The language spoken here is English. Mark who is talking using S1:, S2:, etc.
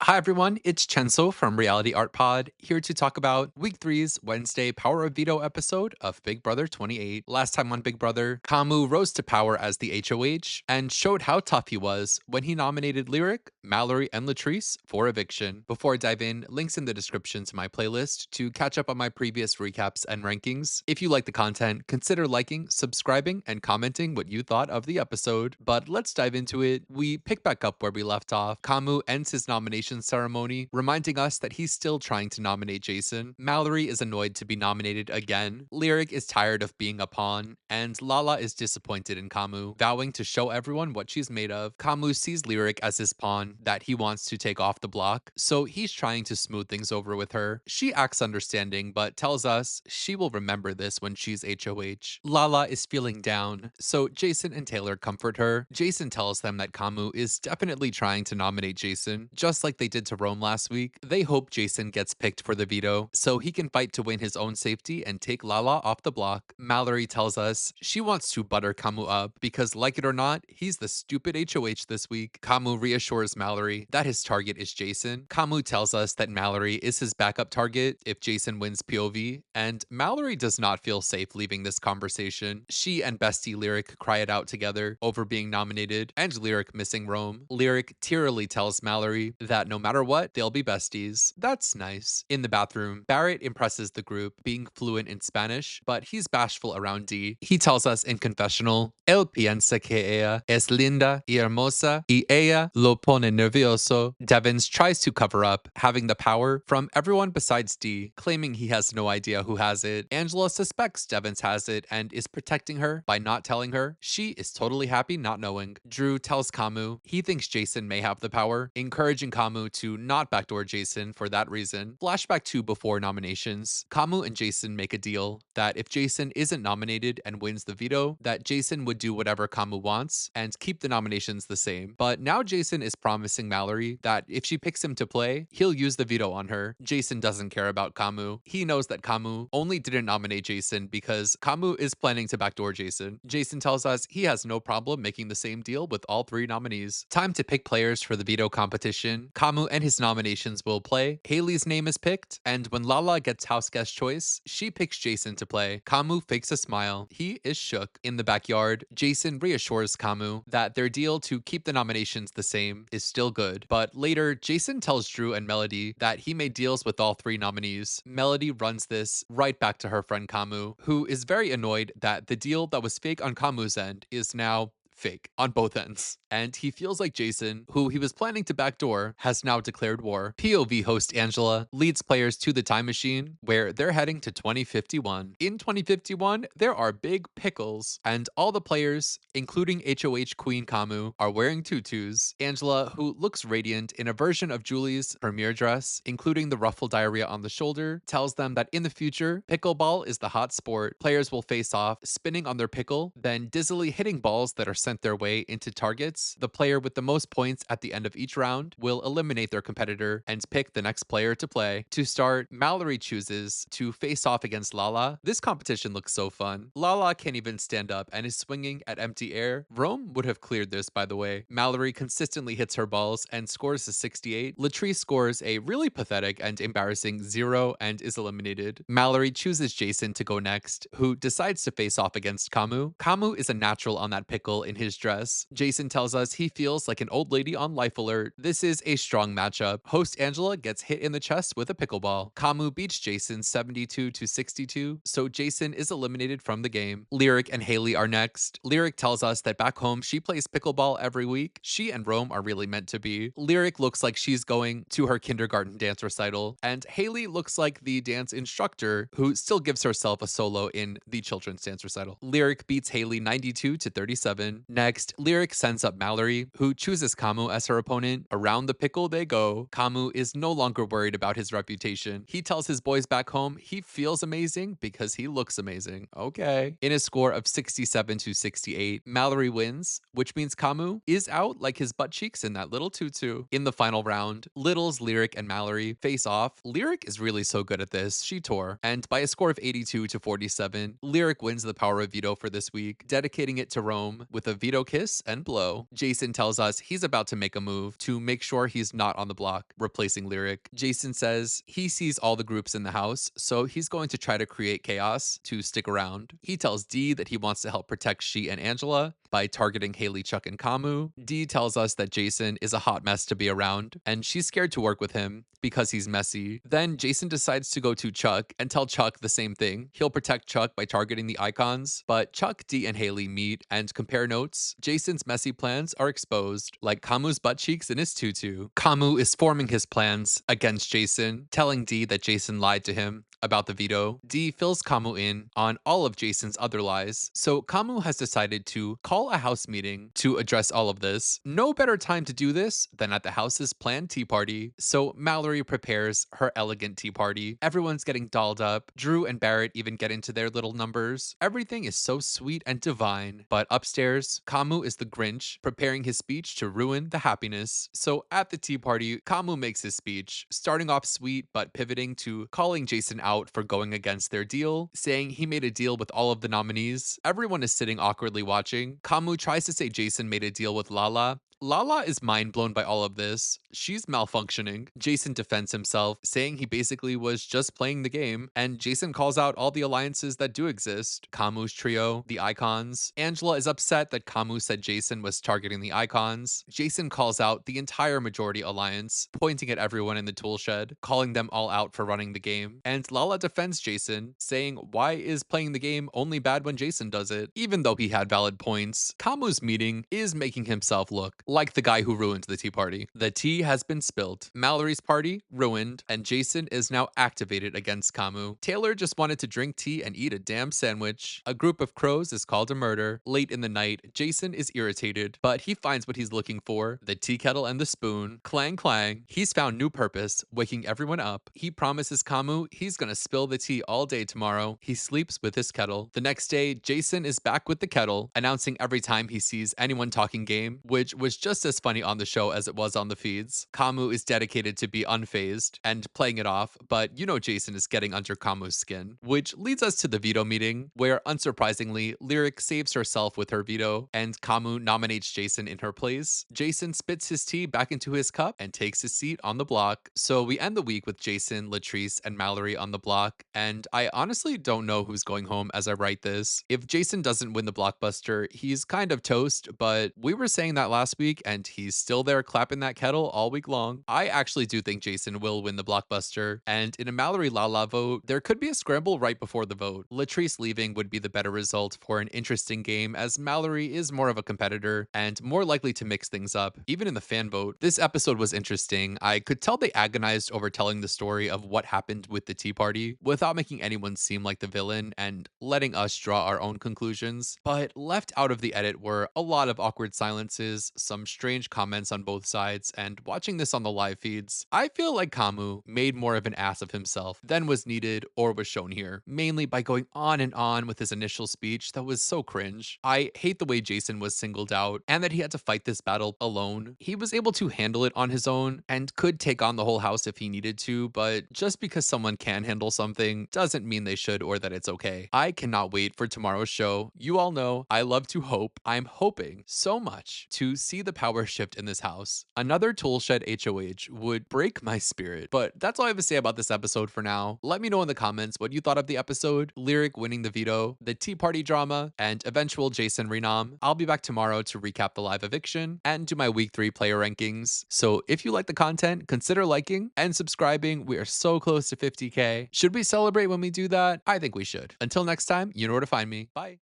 S1: Hi everyone, it's Chenso from Reality Art Pod, here to talk about Week three's Wednesday Power of Veto episode of Big Brother 28. Last time on Big Brother, Kamu rose to power as the HOH and showed how tough he was when he nominated Lyric, Mallory, and Latrice for eviction. Before I dive in, links in the description to my playlist to catch up on my previous recaps and rankings. If you like the content, consider liking, subscribing, and commenting what you thought of the episode. But let's dive into it. We pick back up where we left off. Kamu ends his nomination ceremony, reminding us that he's still trying to nominate Jason. Mallory is annoyed to be nominated again. Lyric is tired of being a pawn, and Lala is disappointed in Kamu, vowing to show everyone what she's made of. Kamu sees Lyric as his pawn that he wants to take off the block, so he's trying to smooth things over with her. She acts understanding, but tells us she will remember this when she's HOH. Lala is feeling down, so Jason and Taylor comfort her. Jason tells them that Kamu is definitely trying to nominate Jason, just like they did to Rome last week. They hope Jason gets picked for the veto, so he can fight to win his own safety and take Lala off the block. Mallory tells us she wants to butter Kamu up because, like it or not, he's the stupid HOH this week. Kamu reassures Mallory that his target is Jason. Kamu tells us that Mallory is his backup target if Jason wins POV, and Mallory does not feel safe leaving this conversation. She and bestie Lyric cry it out together over being nominated and Lyric missing Rome. Lyric tearily tells Mallory that no matter what, they'll be besties. That's nice. In the bathroom, Barrett impresses the group, being fluent in Spanish, but he's bashful around D. He tells us in confessional, él piensa que ella es linda y hermosa y ella lo pone nervioso. Devins tries to cover up having the power from everyone besides D, claiming he has no idea who has it. Angela suspects Devins has it and is protecting her by not telling her. She is totally happy not knowing. Drew tells Kamu he thinks Jason may have the power, encouraging Kamu to not backdoor Jason for that reason. Flashback to before nominations. Kamu and Jason make a deal that if Jason isn't nominated and wins the veto, that Jason would do whatever Kamu wants and keep the nominations the same. But now Jason is promising Mallory that if she picks him to play, he'll use the veto on her. Jason doesn't care about Kamu. He knows that Kamu only didn't nominate Jason because Kamu is planning to backdoor Jason. Jason tells us he has no problem making the same deal with all three nominees. Time to pick players for the veto competition. Kamu and his nominations will play. Haley's name is picked, and when Lala gets house guest choice, she picks Jason to play. Kamu fakes a smile. He is shook. In the backyard, Jason reassures Kamu that their deal to keep the nominations the same is still good. But later, Jason tells Drew and Melody that he made deals with all three nominees. Melody runs this right back to her friend Kamu, who is very annoyed that the deal that was fake on Kamu's end is now fake on both ends. And he feels like Jason, who he was planning to backdoor, has now declared war. POV host Angela leads players to the time machine, where they're heading to 2051. In 2051, there are big pickles, and all the players, including HOH Queen Kamu, are wearing tutus. Angela, who looks radiant in a version of Julie's premiere dress, including the ruffle diarrhea on the shoulder, tells them that in the future, pickleball is the hot sport. Players will face off, spinning on their pickle, then dizzily hitting balls that are sent their way into targets. The player with the most points at the end of each round will eliminate their competitor and pick the next player to play. To start, Mallory chooses to face off against Lala. This competition looks so fun. Lala can't even stand up and is swinging at empty air. Rome would have cleared this, by the way. Mallory consistently hits her balls and scores a 68. Latrice scores a really pathetic and embarrassing 0 and is eliminated. Mallory chooses Jason to go next, who decides to face off against Kamu. Kamu is a natural on that pickle in his dress. Jason tells us he feels like an old lady on life alert. This is a strong matchup. Host Angela gets hit in the chest with a pickleball. Kamu beats Jason 72 to 62, so Jason is eliminated from the game. Lyric and Haley are next. Lyric tells us that back home she plays pickleball every week. She and Rome are really meant to be. Lyric looks like she's going to her kindergarten dance recital, and Haley looks like the dance instructor who still gives herself a solo in the children's dance recital. Lyric beats Haley 92 to 37. Next, Lyric sends up Mallory, who chooses Kamu as her opponent. Around the pickle they go. Kamu is no longer worried about his reputation. He tells his boys back home he feels amazing because he looks amazing. Okay. In a score of 67 to 68, Mallory wins, which means Kamu is out like his butt cheeks in that little tutu. In the final round, Littles, Lyric, and Mallory face off. Lyric is really so good at this. She tore. And by a score of 82 to 47, Lyric wins the power of veto for this week, dedicating it to Rome with a veto kiss and blow. Jason tells us he's about to make a move to make sure he's not on the block, replacing Lyric. Jason says he sees all the groups in the house, so he's going to try to create chaos to stick around. He tells Dee that he wants to help protect she and Angela by targeting Haley, Chuck, and Kamu. Dee tells us that Jason is a hot mess to be around, and she's scared to work with him because he's messy. Then Jason decides to go to Chuck and tell Chuck the same thing. He'll protect Chuck by targeting the icons, but Chuck, Dee, and Haley meet and compare notes. Jason's messy plans are exposed, like Kamu's butt cheeks in his tutu. Kamu is forming his plans against Jason, telling Dee that Jason lied to him about the veto. Dee fills Kamu in on all of Jason's other lies, so Kamu has decided to call a house meeting to address all of this. No better time to do this than at the house's planned tea party, so Mallory prepares her elegant tea party. Everyone's getting dolled up. Drew and Barrett even get into their little numbers. Everything is so sweet and divine, but upstairs, Kamu is the Grinch, preparing his speech to ruin the happiness. So at the tea party, Kamu makes his speech, starting off sweet but pivoting to calling Jason out for going against their deal, saying he made a deal with all of the nominees. Everyone is sitting awkwardly watching. Kamu tries to say Jason made a deal with Lala. Lala is mind blown by all of this. She's malfunctioning. Jason defends himself, saying he basically was just playing the game, and Jason calls out all the alliances that do exist. Kamu's trio, the icons. Angela is upset that Kamu said Jason was targeting the icons. Jason calls out the entire majority alliance, pointing at everyone in the tool shed, calling them all out for running the game. And Lala defends Jason, saying why is playing the game only bad when Jason does it, even though he had valid points. Kamu's meeting is making himself look like the guy who ruined the tea party. The tea has been spilled. Mallory's party ruined, and Jason is now activated against Kamu. Taylor just wanted to drink tea and eat a damn sandwich. A group of crows is called a murder. Late in the night, Jason is irritated, but he finds what he's looking for, the tea kettle and the spoon. Clang clang. He's found new purpose, waking everyone up. He promises Kamu he's gonna spill the tea all day tomorrow. He sleeps with his kettle. The next day, Jason is back with the kettle, announcing every time he sees anyone talking game, which was just as funny on the show as it was on the feeds. Kamu is dedicated to be unfazed and playing it off, but you know Jason is getting under Kamu's skin. Which leads us to the veto meeting, where unsurprisingly, Lyric saves herself with her veto, and Kamu nominates Jason in her place. Jason spits his tea back into his cup and takes his seat on the block. So we end the week with Jason, Latrice, and Mallory on the block, and I honestly don't know who's going home as I write this. If Jason doesn't win the blockbuster, he's kind of toast, but we were saying that last week, and he's still there clapping that kettle all week long. I actually do think Jason will win the blockbuster, and in a Mallory Lala vote, there could be a scramble right before the vote. Latrice leaving would be the better result for an interesting game, as Mallory is more of a competitor and more likely to mix things up, even in the fan vote. This episode was interesting. I could tell they agonized over telling the story of what happened with the tea party without making anyone seem like the villain and letting us draw our own conclusions, but left out of the edit were a lot of awkward silences, some strange comments on both sides, and watching this on the live feeds, I feel like Kamu made more of an ass of himself than was needed or was shown here, mainly by going on and on with his initial speech that was so cringe. I hate the way Jason was singled out and that he had to fight this battle alone. He was able to handle it on his own and could take on the whole house if he needed to, but just because someone can handle something doesn't mean they should or that it's okay. I cannot wait for tomorrow's show. You all know I love to hope. I'm hoping so much to see the power shift in this house. Another Toolshed HOH would break my spirit. But that's all I have to say about this episode for now. Let me know in the comments what you thought of the episode, Lyric winning the veto, the tea party drama, and eventual Jason renom. I'll be back tomorrow to recap the live eviction and do my week 3 player rankings. So if you like the content, consider liking and subscribing. We are so close to 50K. Should we celebrate when we do that? I think we should. Until next time, you know where to find me. Bye.